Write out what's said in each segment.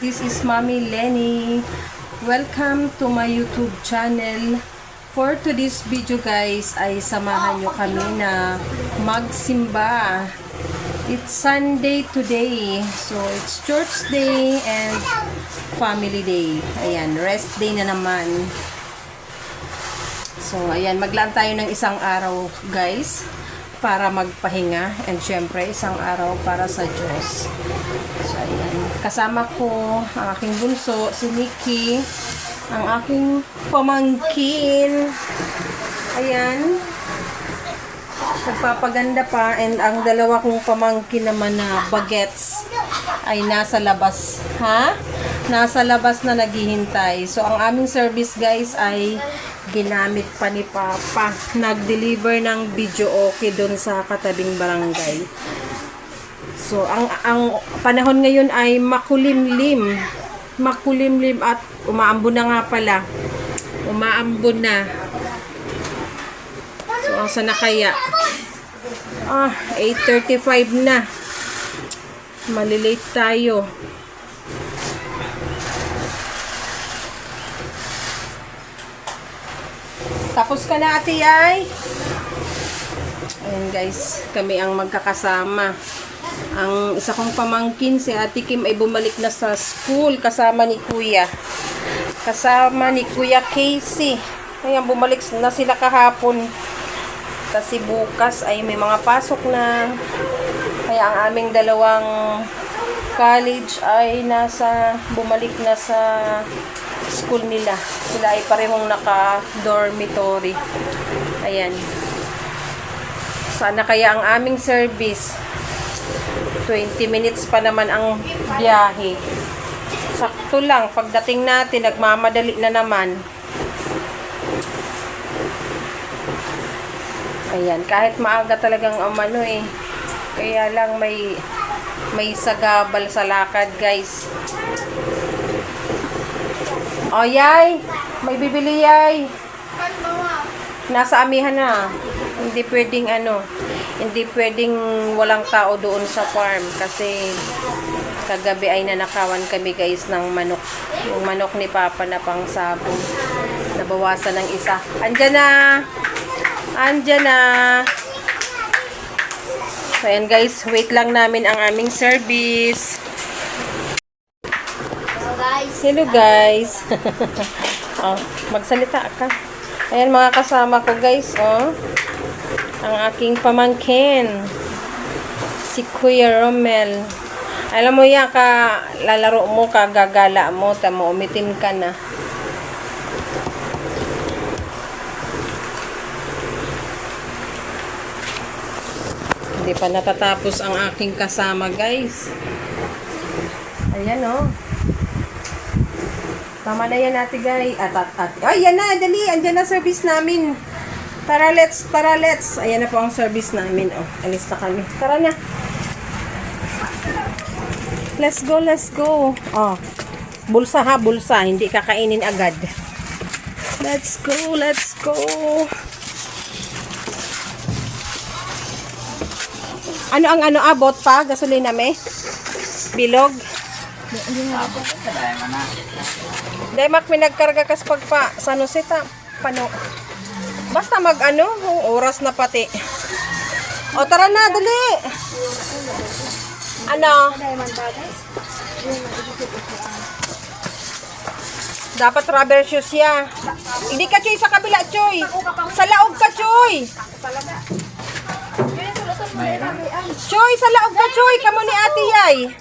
this is Mommy Lenny. Welcome to my YouTube channel. For today's video guys, ay samahan nyo kami na magsimba. It's Sunday today. So, it's church day and family day. Ayan, rest day na naman. So, ayan, maglaan tayo ng isang araw guys para magpahinga and syempre isang araw para sa Diyos. So, ayan. Kasama ko ang aking bunso, si Nikki, ang aking pamangkin. Ayan. Nagpapaganda pa and ang dalawa kong pamangkin naman na bagets ay nasa labas. Ha? Nasa labas na naghihintay. So, ang aming service guys ay ginamit pa ni Papa. Nag-deliver ng video okay doon sa katabing barangay. So, ang panahon ngayon ay makulimlim. Makulimlim at umaambon na nga pala. Umaambon na. So, asa na kaya? 8:35 na. Malilate tayo. Tapos ka na, Ate Ay? Ayan guys, kami ang magkakasama. Ang isa kong pamangkin, si Ate Kim, ay bumalik na sa school kasama ni Kuya. Kasama ni Kuya Casey. Ayan, bumalik na sila kahapon. Kasi bukas ay may mga pasok na. Kaya ang aming dalawang college ay bumalik na sa school nila. Sila ay parehong naka-dormitory. Ayan. Sana kaya ang aming service. 20 minutes pa naman ang biyahe. Sakto lang. Pagdating natin, nagmamadali na naman. Ayan. Kahit maaga talagang umano eh. Kaya lang may sagabal sa lakad guys. O, yay! May bibili, yay! Nasa amihan na. Hindi pwedeng hindi pwedeng walang tao doon sa farm. Kasi kagabi ay nanakawan kami guys ng manok. Yung manok ni Papa na pang sabong. Nabawasan ng isa. Andyan na! Andyan na! So, ayan guys. Wait lang namin ang aming service. Hello guys. Magsalita ka. Ayan mga kasama ko guys, ang aking pamangkin, si Kuya Romel. Alam mo yan, lalaro mo, gagala mo, tamo, umitim ka na. Hindi pa natatapos ang aking kasama guys. Ayan Tama na yan ate guys. Ay, yan na, dali. Andyan na service namin. Tara, let's. Ayan na po ang service namin. Alis na kami. Tara na. Let's go. Bulsa ha, bulsa. Hindi kakainin agad. Let's go. Ano ang abot pa? Gasolina me? Bilog? Demak may nagkarga kas pagpa sa nusita pano. Basta oras na pati. O tara na, dali. Dapat rubber shoes ya. Hindi ka Choy sa kabila, Choy. Sa laog ka, Choy. Choy, sa laog ka, Choy. Kamo ni Ate Yay.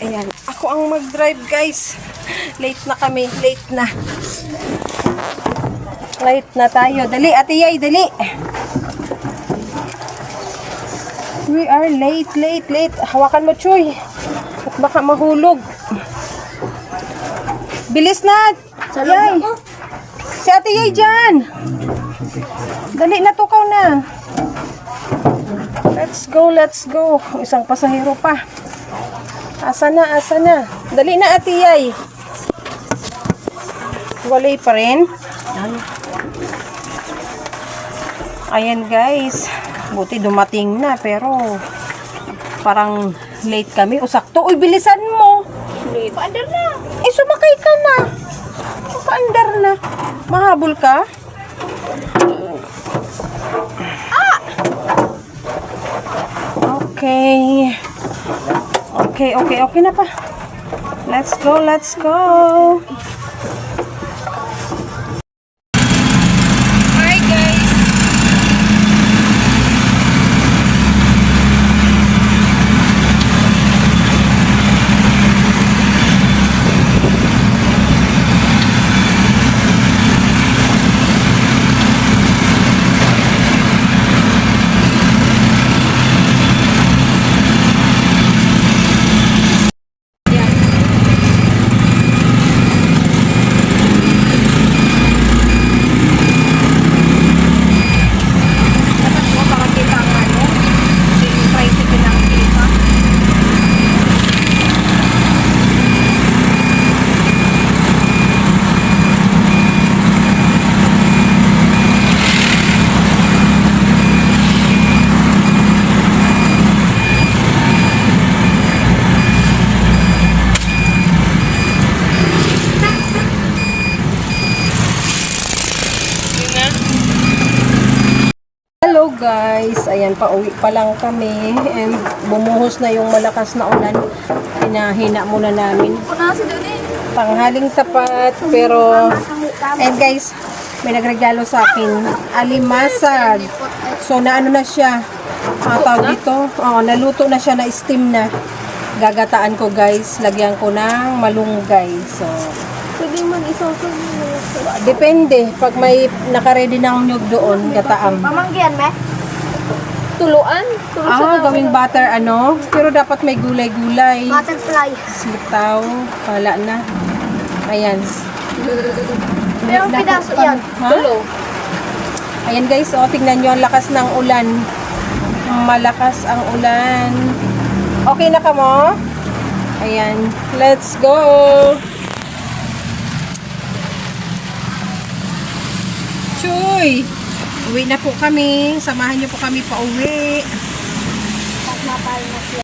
Ayan, ako ang mag-drive guys. Late na kami, late na tayo. Dali, Ate Yay, dali. We are late. Hawakan mo, Choy. At baka mahulog. Bilis na, Yay. Si Ate Yay dyan. Dali, natukaw na. Let's go. Isang pasahero pa. Asa na? Dali na, Ate Yay. Walay pa rin. Ayan, guys. Buti dumating na, pero parang late kami. O sakto. Uy, bilisan mo. Paandar na. Eh, sumakay ka na. Paandar na. Mahabol ka? Okay. Okay na pa. Let's go. Hi, guys. Dapat mo para kita ang ano, yung tricycle ng kita. Hello guys, ayan pauwi pa lang kami and bumuhos na yung malakas na ulan. Pinahina muna namin. Tanghaling tapat pero and guys, may nagregalo sa akin alimasag. So naano na siya. Tawag dito. Naluto na siya, na steam na. Gagataan ko guys, lagyan ko ng malunggay. So Pwede mag-isang depende pag may naka-ready ng nyug doon, gataam. Mamanggihan, me? Tuluan? Gawing butter ano, pero dapat may gulay-gulay. Butterfly. Sitaw, pala na. Ayan. Merong pidaso yan. Ha? Ayan guys, tingnan nyo ang lakas ng ulan. Malakas ang ulan. Okay na ka mo? Ayan, let's go! Chuy! Uwi na po kami. Samahan nyo po kami pa uwi. Pag mapal na siya.